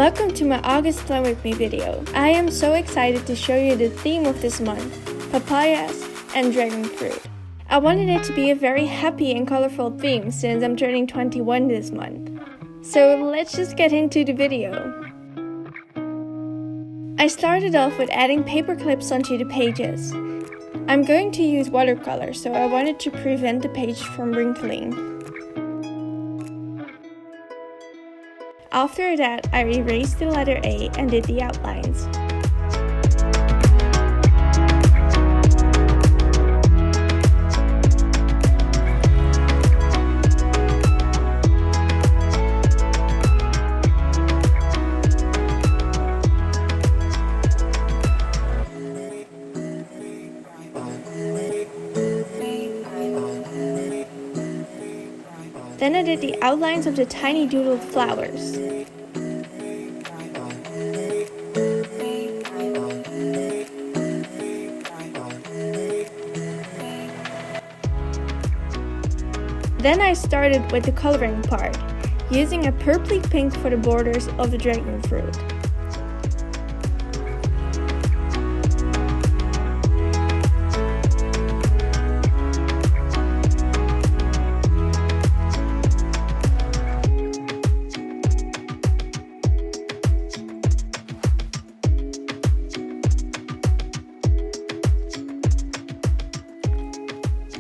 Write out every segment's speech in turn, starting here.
Welcome to my August Plan With Me video. I am so excited to show you the theme of this month, papayas and dragon fruit. I wanted it to be a very happy and colorful theme since I'm turning 21 this month. So let's just get into the video. I started off with adding paper clips onto the pages. I'm going to use watercolor, so I wanted to prevent the page from wrinkling. After that, I erased the letter A and did the outlines. Then I did the outlines of the tiny doodled flowers. Then I started with the coloring part, using a purpley pink for the borders of the dragon fruit.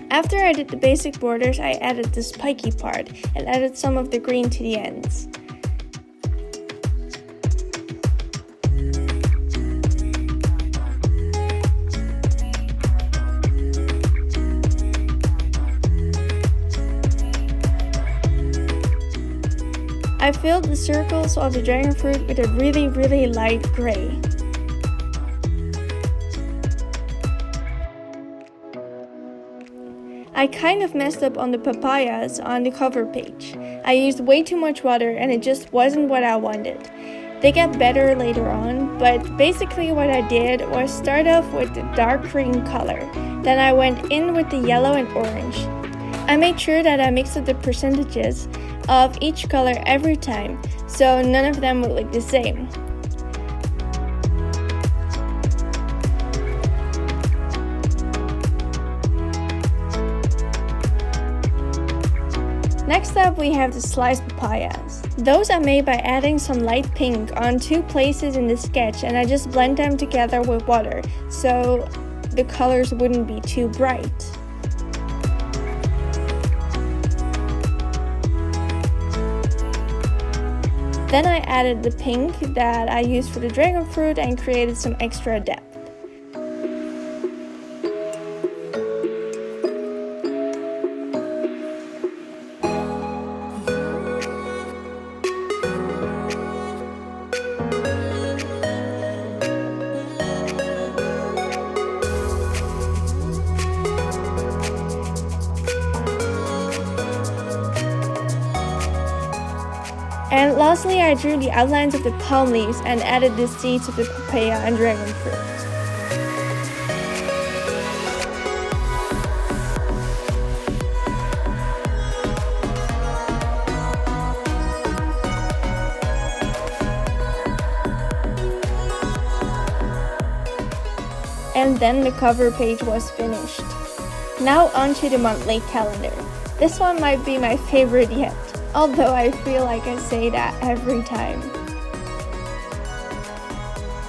After I did the basic borders, I added the spiky part and added some of the green to the ends. I filled the circles of the dragon fruit with a really light gray. I kind of messed up on the papayas on the cover page. I used way too much water and it just wasn't what I wanted. They get better later on, but basically what I did was start off with the dark green color. Then I went in with the yellow and orange. I made sure that I mixed up the percentages of each color every time, so none of them would look the same. Next up, we have the sliced papayas. Those I made by adding some light pink on two places in the sketch, and I just blend them together with water so the colors wouldn't be too bright. Then I added the pink that I used for the dragon fruit and created some extra depth. And lastly, I drew the outlines of the palm leaves and added the seeds of the papaya and dragon fruit. And then the cover page was finished. Now onto the monthly calendar. This one might be my favorite yet, although I feel like I say that every time.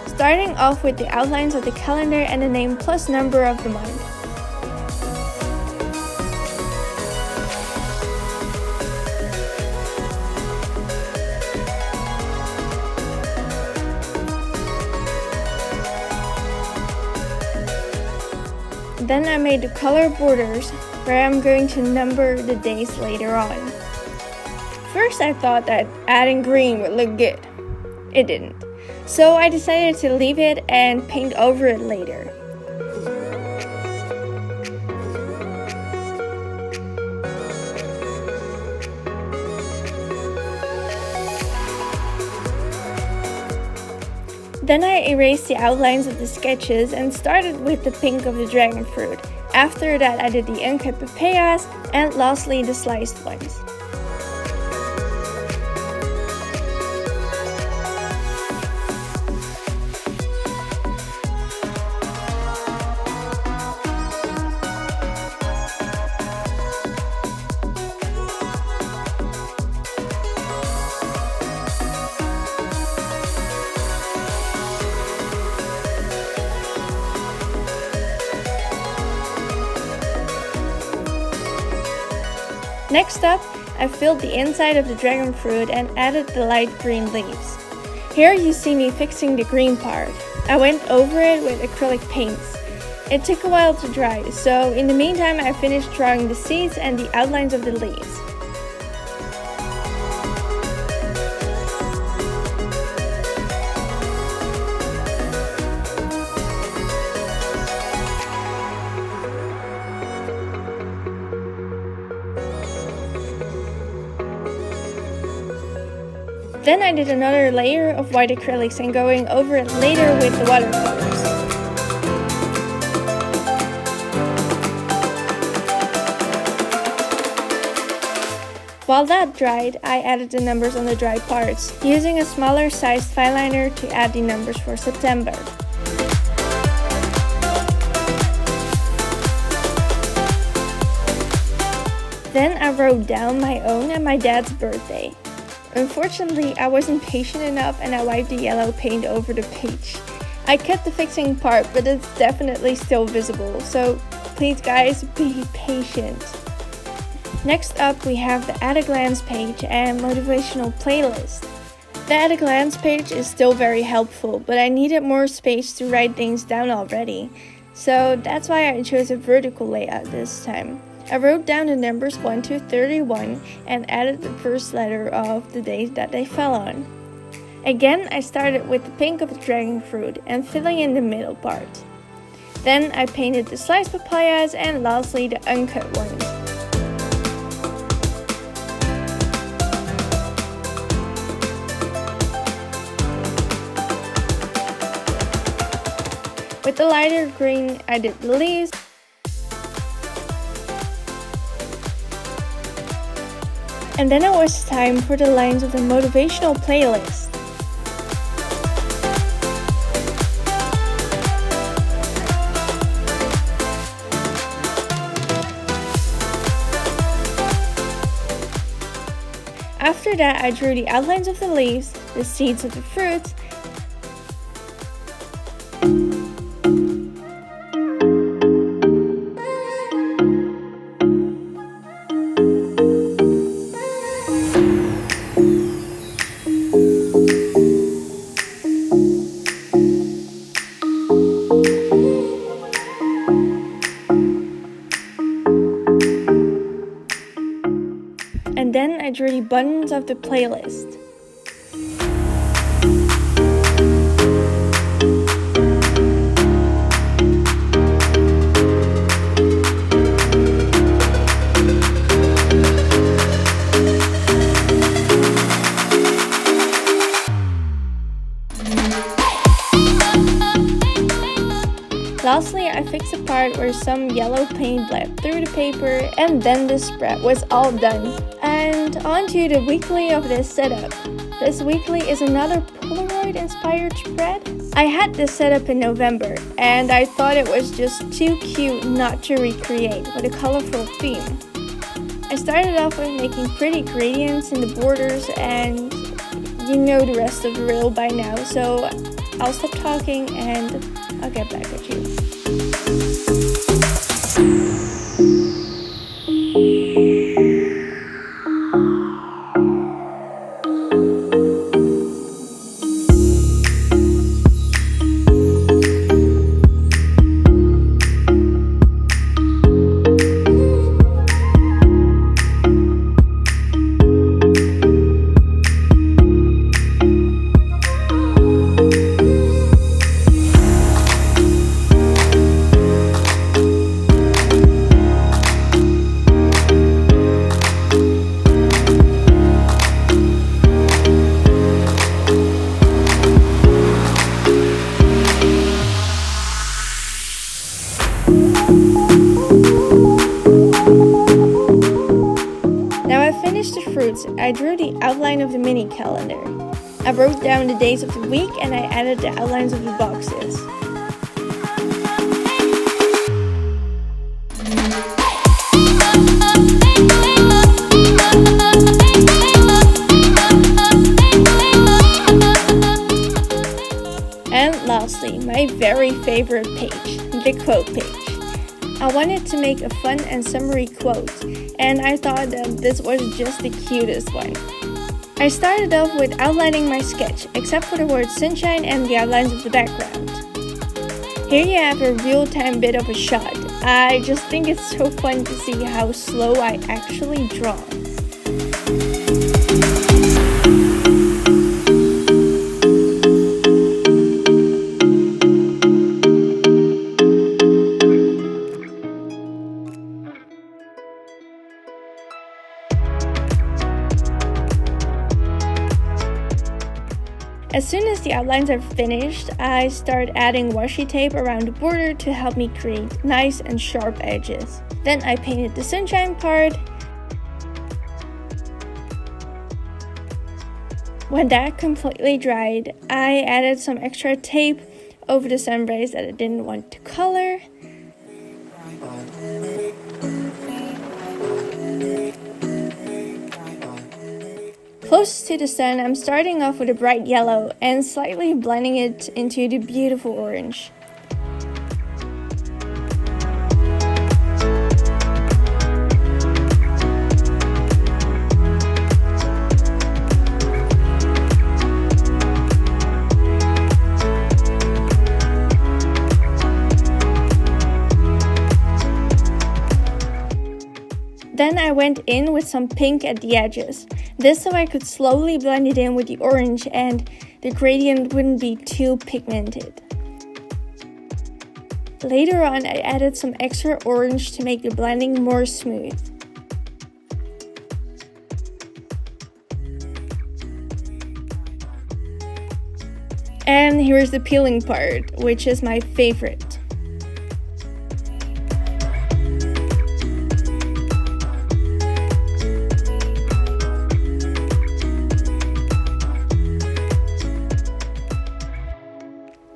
Starting off with the outlines of the calendar and the name plus number of the month. Then I made the color borders where I'm going to number the days later on. First I thought that adding green would look good. It didn't. So I decided to leave it and paint over it later. Then I erased the outlines of the sketches and started with the pink of the dragon fruit. After that I did the uncut papayas and lastly the sliced ones. Next up, I filled the inside of the dragon fruit and added the light green leaves. Here you see me fixing the green part. I went over it with acrylic paints. It took a while to dry, so in the meantime I finished drawing the seeds and the outlines of the leaves. Then I did another layer of white acrylics and going over it later with the watercolors. While that dried, I added the numbers on the dry parts, using a smaller sized fineliner to add the numbers for September. Then I wrote down my own and my dad's birthday. Unfortunately, I wasn't patient enough and I wiped the yellow paint over the page. I cut the fixing part, but it's definitely still visible, so please guys, be patient. Next up, we have the At a Glance page and motivational playlist. The At a Glance page is still very helpful, but I needed more space to write things down already, so that's why I chose a vertical layout this time. I wrote down the numbers 1 to 31 and added the first letter of the day that they fell on. Again, I started with the pink of the dragon fruit and filling in the middle part. Then I painted the sliced papayas and lastly the uncut ones. With the lighter green, I did the leaves. And then it was time for the lines of the motivational playlist. After that, I drew the outlines of the leaves, the seeds of the fruit, and then I drew the buttons of the playlist. Lastly, I fixed the part where some yellow paint bled through the paper, and then the spread was all done. And on to the weekly of this setup. This weekly is another Polaroid inspired spread. I had this setup in November, and I thought it was just too cute not to recreate with a colorful theme. I started off with making pretty gradients in the borders, and you know the rest of the riddle by now, so I'll stop talking and I'll get back at you. I drew the outline of the mini calendar. I wrote down the days of the week and I added the outlines of the boxes. And lastly, my very favorite page, the quote page. I wanted to make a fun and summary quote, and I thought that this was just the cutest one. I started off with outlining my sketch, except for the word sunshine and the outlines of the background. Here you have a real-time bit of a shot. I just think it's so fun to see how slow I actually draw. As soon as the outlines are finished, I start adding washi tape around the border to help me create nice and sharp edges. Then I painted the sunshine part. When that completely dried, I added some extra tape over the sun rays that I didn't want to color. Close to the sun, I'm starting off with a bright yellow and slightly blending it into the beautiful orange. Then I went in with some pink at the edges, this so I could slowly blend it in with the orange and the gradient wouldn't be too pigmented. Later on, I added some extra orange to make the blending more smooth. And here's the peeling part, which is my favorite.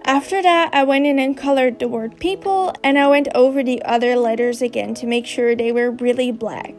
After that, I went in and colored the word people, and I went over the other letters again to make sure they were really black.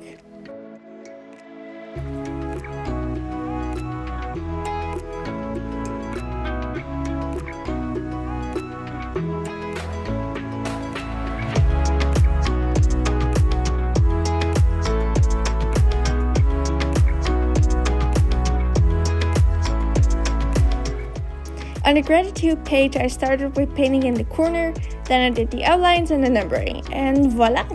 On the gratitude page, I started with painting in the corner, then I did the outlines and the numbering, and voila!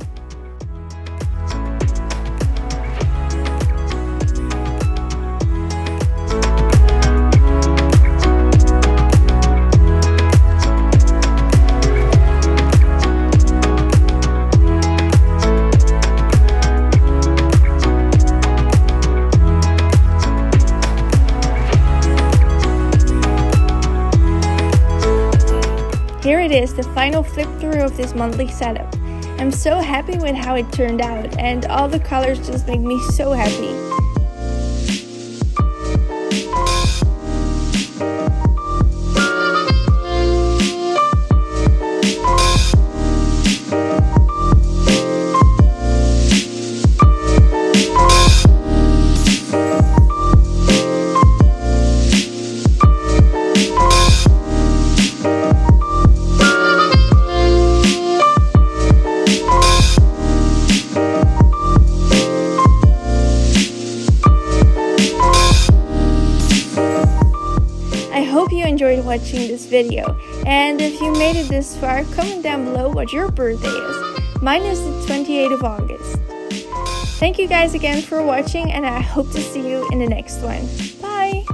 Here it is, the final flip through of this monthly setup. I'm so happy with how it turned out, and all the colors just make me so happy. I hope you enjoyed watching this video, and if you made it this far, comment down below what your birthday is. Mine is the 28th of August. Thank you guys again for watching, and I hope to see you in the next one. Bye!